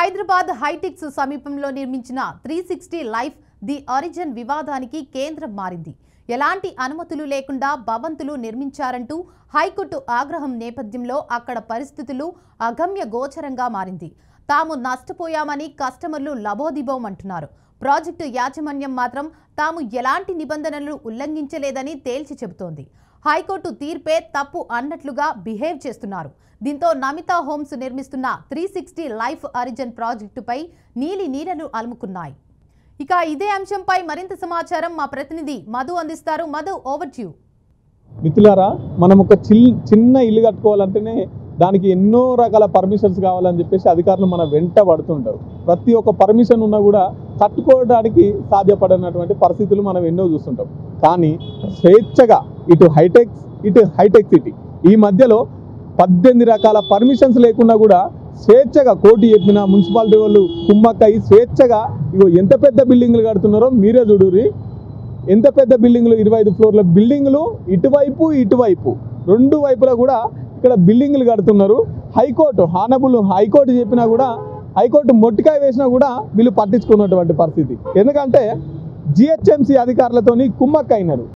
హైదరాబాద్ హైటెక్స్ సమీపంలో నిర్మించిన 360 life the origin వివాదానికి కేంద్రం మారింది. ఎలాంటి అనుమతులు లేకుండా భవంతులు నిర్మించారంటూ హైకోర్టు ఆగ్రహం నేపథ్యంలో అక్కడ పరిస్థితులు అగమ్య గోచరంగా మారింది. తాము నష్టపోయామని కస్టమర్లు లబోదిబోమంటున్నారు. ప్రాజెక్టు యాజమాన్యం మాత్రం తాము ఎలాంటి నిబంధనలు ఉల్లంఘించలేదని తేల్చి చెబుతోంది. హైకోర్టు తీర్పే తప్పు అన్నట్లుగా బిహేవ్ చేస్తున్నారు. దీంతో నమితా హోమ్స్ నిర్మిస్తున్న 360 లైఫ్ ఆరిజిన్ ప్రాజెక్టుపై నీలినీడలు అలుముకున్నాయి. ఇక ఇదే అంశంపై మరింత సమాచారం మా ప్రతినిధి మధు అందిస్తారు. Madhu, over to you. మిత్రులారా, మనం ఒక చిన్న ఇల్లు కట్టుకోవాలంటేనే దానికి ఎన్నో రకాల పర్మిషన్స్ కావాలని చెప్పేసి అధికారులు మన వెంట పడుతుంటారు. ప్రతి ఒక్క పర్మిషన్ ఉన్నా కూడా కట్టుకోవడానికి సాధ్యపడినటువంటి పరిస్థితులు మనం ఎన్నో చూస్తుంటాం. కానీ స్వేచ్ఛగా ఇటు హైటెక్ సిటీ ఈ మధ్యలో 18 రకాల పర్మిషన్స్ లేకున్నా కూడా స్వేచ్ఛగా కోర్టు చెప్పిన మున్సిపాలిటీ వాళ్ళు కుమ్మక్కయి స్వేచ్ఛగా ఇగో ఎంత పెద్ద బిల్డింగ్లు కడుతున్నారో మీరే చూడుర్రి. ఎంత పెద్ద బిల్డింగ్లు, 25 ఫ్లోర్ల బిల్డింగ్లు ఇటువైపు రెండు వైపులా కూడా ఇక్కడ బిల్డింగ్లు కడుతున్నారు. హైకోర్టు చెప్పినా కూడా, హైకోర్టు మొట్టికాయ వేసినా కూడా వీళ్ళు పట్టించుకున్నటువంటి పరిస్థితి. ఎందుకంటే GHMC అధికారులతోని కుమ్మక్క అయినారు.